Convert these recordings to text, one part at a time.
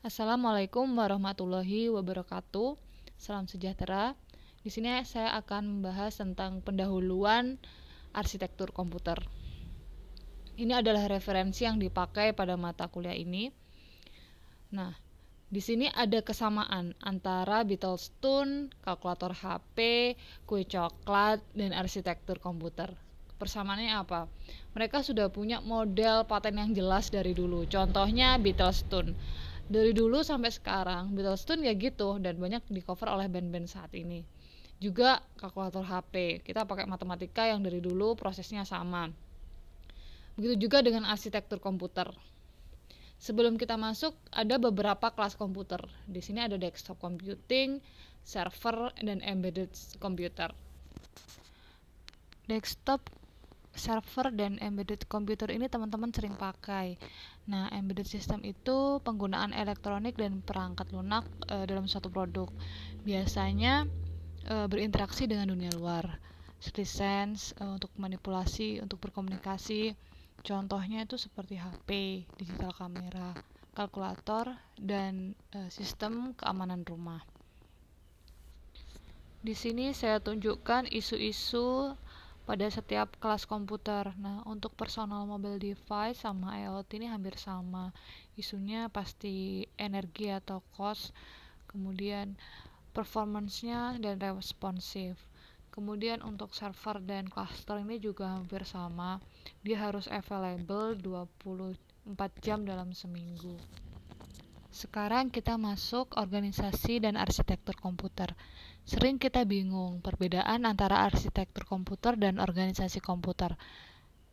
Assalamualaikum warahmatullahi wabarakatuh. Salam sejahtera. Di sini saya akan membahas tentang pendahuluan arsitektur komputer. Ini adalah referensi yang dipakai pada mata kuliah ini. Nah, di sini ada kesamaan antara Beetlestone, kalkulator HP, kue coklat, dan arsitektur komputer. Persamaannya apa? Mereka sudah punya model paten yang jelas dari dulu. Contohnya Beetlestone. Dari dulu sampai sekarang, Beetlestone ya gitu, dan banyak di cover oleh band-band saat ini. Juga kalkulator HP, kita pakai matematika yang dari dulu prosesnya sama. Begitu juga dengan arsitektur komputer. Sebelum kita masuk, ada beberapa kelas komputer. Di sini ada desktop computing, server, dan embedded computer. Desktop, server, dan embedded computer ini teman-teman sering pakai. Nah, embedded system itu penggunaan elektronik dan perangkat lunak dalam suatu produk. Biasanya berinteraksi dengan dunia luar, seperti sense untuk manipulasi, untuk berkomunikasi. Contohnya itu seperti HP, digital kamera, kalkulator, dan sistem keamanan rumah. Di sini saya tunjukkan isu-isu pada setiap kelas komputer. Nah, untuk personal mobile device sama IoT ini hampir sama. Isunya pasti energi atau cost, kemudian performance-nya dan responsive. Kemudian untuk server dan cluster ini juga hampir sama. Dia harus available 24 jam dalam seminggu. Sekarang kita masuk organisasi dan arsitektur komputer. Sering kita bingung perbedaan antara arsitektur komputer dan organisasi komputer.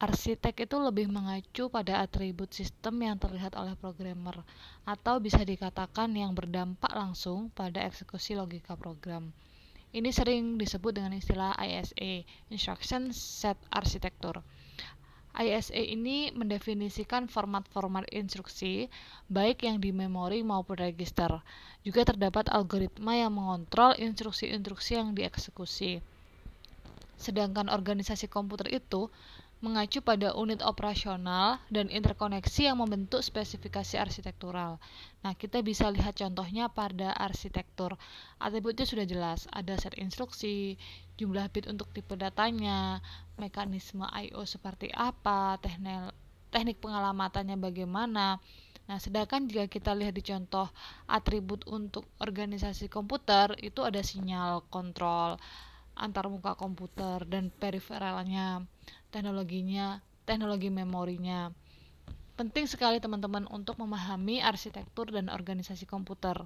Arsitek itu lebih mengacu pada atribut sistem yang terlihat oleh programmer, atau bisa dikatakan yang berdampak langsung pada eksekusi logika program. Ini sering disebut dengan istilah ISA, Instruction Set Architecture. ISA ini mendefinisikan format-format instruksi, baik yang di memori maupun register. Juga terdapat algoritma yang mengontrol instruksi-instruksi yang dieksekusi. Sedangkan organisasi komputer itu mengacu pada unit operasional dan interkoneksi yang membentuk spesifikasi arsitektural. Nah, kita bisa lihat contohnya pada arsitektur. Atributnya sudah jelas, ada set instruksi, jumlah bit untuk tipe datanya, mekanisme I/O seperti apa, teknik pengalamatannya bagaimana. Nah, sedangkan jika kita lihat di contoh atribut untuk organisasi komputer, itu ada sinyal, kontrol, antarmuka komputer, dan periferalnya, teknologi memorinya. Penting sekali teman-teman untuk memahami arsitektur dan organisasi komputer.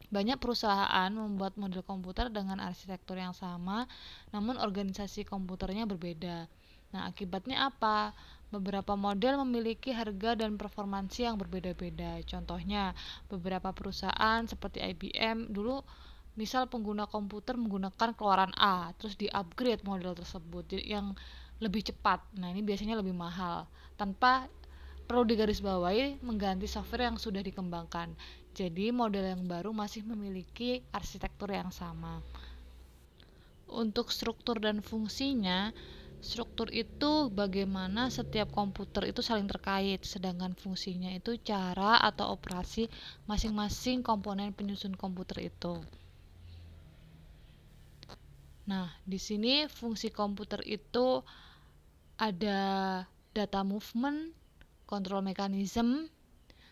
Banyak perusahaan membuat model komputer dengan arsitektur yang sama, namun organisasi komputernya berbeda. Nah, akibatnya apa? Beberapa model memiliki harga dan performansi yang berbeda-beda. Contohnya, beberapa perusahaan seperti IBM dulu misal pengguna komputer menggunakan keluaran A, terus di-upgrade model tersebut yang lebih cepat. Nah, ini biasanya lebih mahal, tanpa perlu digarisbawahi mengganti software yang sudah dikembangkan. Jadi, model yang baru masih memiliki arsitektur yang sama. Untuk struktur dan fungsinya, struktur itu bagaimana setiap komputer itu saling terkait, sedangkan fungsinya itu cara atau operasi masing-masing komponen penyusun komputer itu. Nah, di sini fungsi komputer itu ada data movement, control mechanism,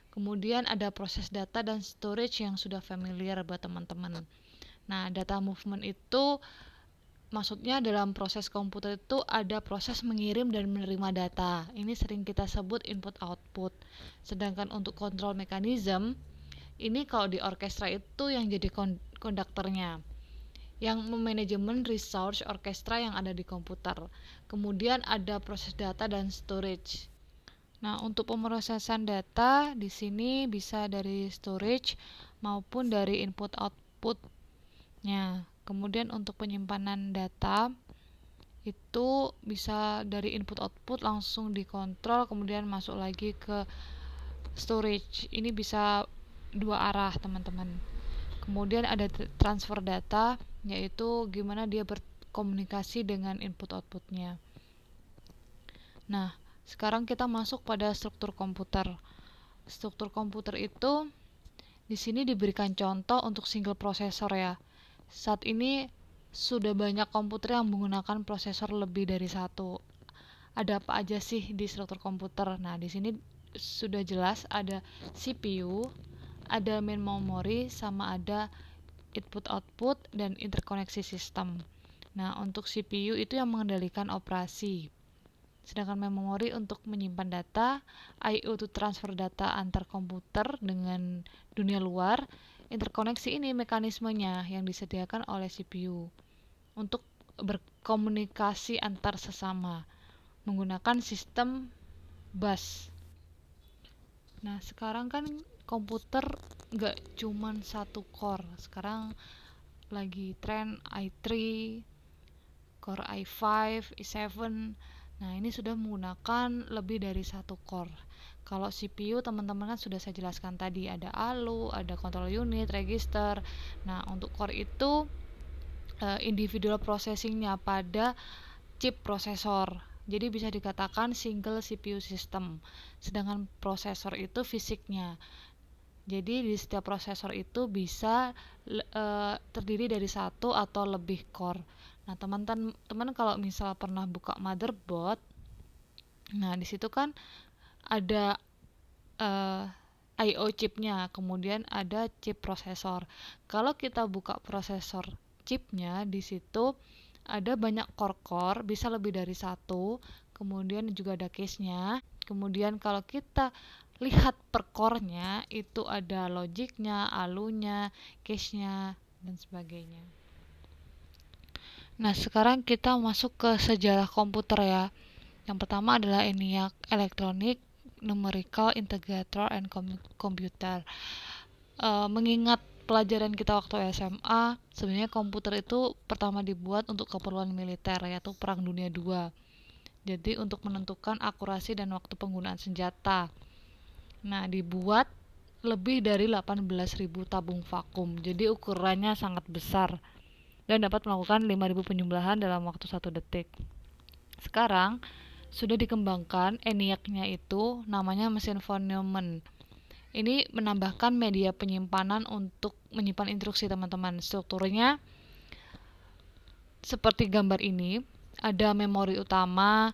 kemudian ada proses data dan storage yang sudah familiar buat teman-teman. Nah, data movement itu maksudnya dalam proses komputer itu ada proses mengirim dan menerima data. Ini sering kita sebut input output. Sedangkan untuk control mechanism, ini kalau di orkestra itu yang jadi konduktornya, yang memanajemen resource orkestra yang ada di komputer. Kemudian ada proses data dan storage. Nah, untuk pemrosesan data di sini bisa dari storage maupun dari input outputnya. Kemudian untuk penyimpanan data itu bisa dari input output langsung dikontrol, kemudian masuk lagi ke storage. Ini bisa dua arah, teman-teman. Kemudian ada transfer data, yaitu gimana dia berkomunikasi dengan input outputnya. Nah, sekarang kita masuk pada struktur komputer. Struktur komputer itu Di sini diberikan contoh untuk single prosesor ya. Saat ini sudah banyak komputer yang menggunakan prosesor lebih dari satu. Ada apa aja sih di struktur komputer? Nah, di sini sudah jelas ada CPU, ada main memory, sama ada input output dan interkoneksi sistem. Nah, untuk CPU itu yang mengendalikan operasi. Sedangkan memori untuk menyimpan data, I/O to transfer data antar komputer dengan dunia luar. Interkoneksi ini mekanismenya yang disediakan oleh CPU untuk berkomunikasi antar sesama menggunakan sistem bus. Nah, sekarang kan komputer nggak cuman satu core. Sekarang lagi tren i3, Core i5, i7. Nah, ini sudah menggunakan lebih dari satu core. Kalau CPU teman-teman kan sudah saya jelaskan tadi, ada ALU, ada control unit, register. Nah, untuk core itu individual processingnya pada chip prosesor. Jadi bisa dikatakan single CPU system. Sedangkan prosesor itu fisiknya. Jadi di setiap prosesor itu bisa terdiri dari satu atau lebih core. Nah, teman-teman kalau misal pernah buka motherboard, nah di situ kan ada I/O chipnya, kemudian ada chip prosesor. Kalau kita buka prosesor chipnya, di situ ada banyak core-core, bisa lebih dari satu, kemudian juga ada case-nya. Kemudian kalau kita lihat per core-nya, itu ada logiknya, ALU-nya, cache-nya, dan sebagainya. Nah, sekarang kita masuk ke sejarah komputer ya. Yang pertama adalah ENIAC, Electronic Numerical Integrator and Computer. Mengingat pelajaran kita waktu SMA, sebenarnya komputer itu pertama dibuat untuk keperluan militer, yaitu Perang Dunia II. Jadi untuk menentukan akurasi dan waktu penggunaan senjata. Nah, dibuat lebih dari 18.000 tabung vakum. Jadi ukurannya sangat besar dan dapat melakukan 5.000 penjumlahan dalam waktu 1 detik. Sekarang sudah dikembangkan ENIAC-nya itu namanya mesin von Neumann. Ini menambahkan media penyimpanan untuk menyimpan instruksi teman-teman. Strukturnya seperti gambar ini, ada memori utama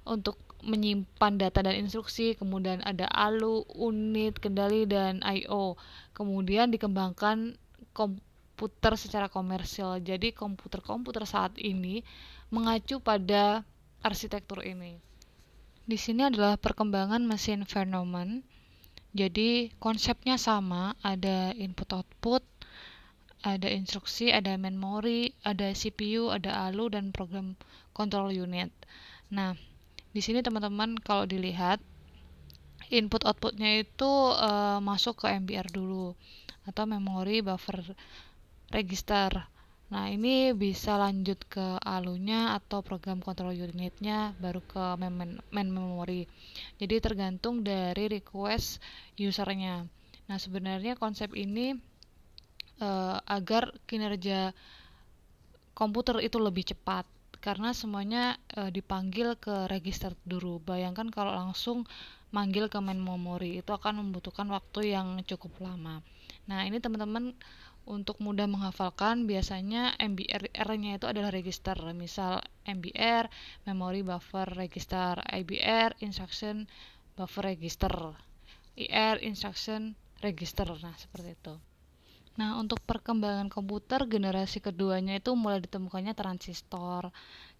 untuk menyimpan data dan instruksi, kemudian ada ALU, unit, kendali, dan I/O. Kemudian dikembangkan komputer secara komersial. Jadi komputer-komputer saat ini mengacu pada arsitektur ini. Di sini adalah perkembangan mesin von Neumann. Jadi konsepnya sama, ada input output, ada instruksi, ada memori, ada CPU, ada ALU, dan program control unit. Nah, di sini teman-teman kalau dilihat input outputnya itu masuk ke MBR dulu atau memori buffer register. Nah, ini bisa lanjut ke ALU-nya atau program control unit-nya baru ke main memory. Jadi tergantung dari request usernya. Nah, sebenarnya konsep ini agar kinerja komputer itu lebih cepat karena semuanya dipanggil ke register dulu. Bayangkan kalau langsung manggil ke main memory, itu akan membutuhkan waktu yang cukup lama. Nah, ini teman-teman untuk mudah menghafalkan biasanya MBR-nya itu adalah register. Misal MBR, memory buffer register, IBR, instruction buffer register, IR, instruction register. Nah, seperti itu. Nah, untuk perkembangan komputer generasi keduanya itu mulai ditemukannya transistor,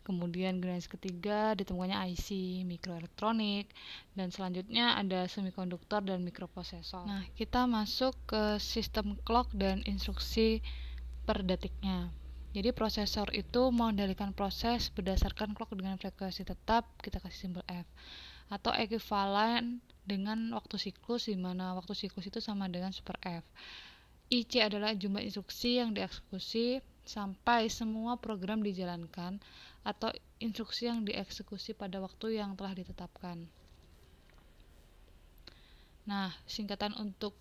kemudian generasi ketiga ditemukannya IC, mikroelektronik, dan selanjutnya ada semikonduktor dan mikroprosesor. Nah, kita masuk ke sistem clock dan instruksi per detiknya. Jadi prosesor itu mengendalikan proses berdasarkan clock dengan frekuensi tetap, kita kasih simbol F, atau ekuivalen dengan waktu siklus, di mana waktu siklus itu sama dengan super F. IC adalah jumlah instruksi yang dieksekusi sampai semua program dijalankan atau instruksi yang dieksekusi pada waktu yang telah ditetapkan. Nah, singkatan untuk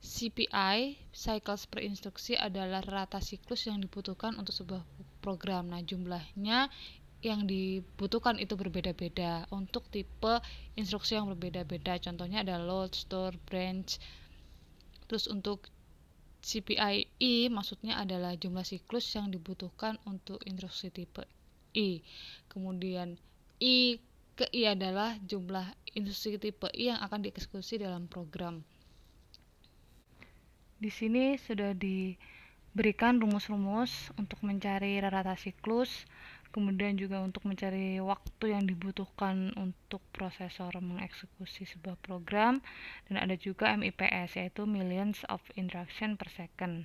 CPI, cycles per instruksi, adalah rata siklus yang dibutuhkan untuk sebuah program. Nah, jumlahnya yang dibutuhkan itu berbeda-beda untuk tipe instruksi yang berbeda-beda. Contohnya ada load, store, branch, Terus untuk CPI maksudnya adalah jumlah siklus yang dibutuhkan untuk instruksi tipe I. Kemudian I ke I adalah jumlah instruksi tipe I yang akan dieksekusi dalam program. Di sini sudah diberikan rumus-rumus untuk mencari rata siklus, kemudian juga untuk mencari waktu yang dibutuhkan untuk prosesor mengeksekusi sebuah program, dan ada juga MIPS yaitu millions of instruction per second.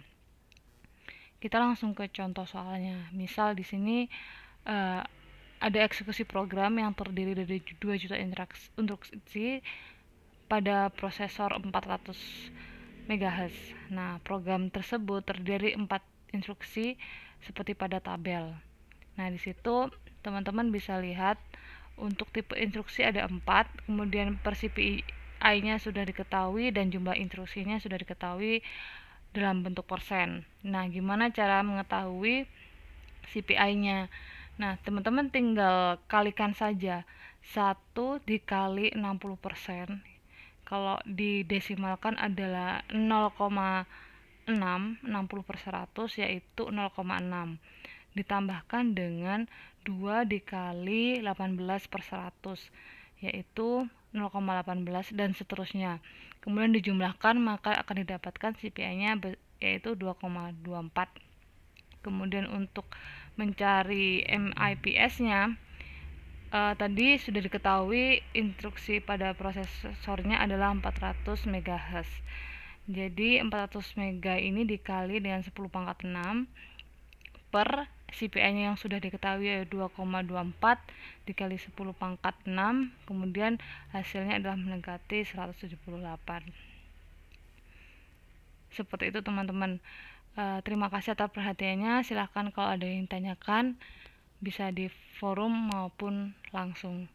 Kita langsung ke contoh soalnya. Misal di sini ada eksekusi program yang terdiri dari 2 juta instruksi pada prosesor 400 MHz. Nah, program tersebut terdiri 4 instruksi seperti pada tabel. Nah, di situ teman-teman bisa lihat untuk tipe instruksi ada 4, kemudian per CPI-nya sudah diketahui dan jumlah instruksinya sudah diketahui dalam bentuk persen. Nah, gimana cara mengetahui CPI-nya? Nah, teman-teman tinggal kalikan saja 1 dikali 60%. Kalau didesimalkan adalah 0,60 per 100 yaitu 0,6. Ditambahkan dengan 2 dikali 18/100 yaitu 0,18 dan seterusnya. Kemudian dijumlahkan maka akan didapatkan CPI-nya yaitu 2,24. Kemudian untuk mencari MIPS-nya tadi sudah diketahui instruksi pada prosesornya adalah 400 MHz. Jadi 400 MB ini dikali dengan 10 pangkat 6 per CPI-nya yang sudah diketahui yaitu 2,24 dikali 10 pangkat 6, kemudian hasilnya adalah mendekati 178. Seperti itu teman-teman. Terima kasih atas perhatiannya. Silahkan kalau ada yang ditanyakan bisa di forum maupun langsung.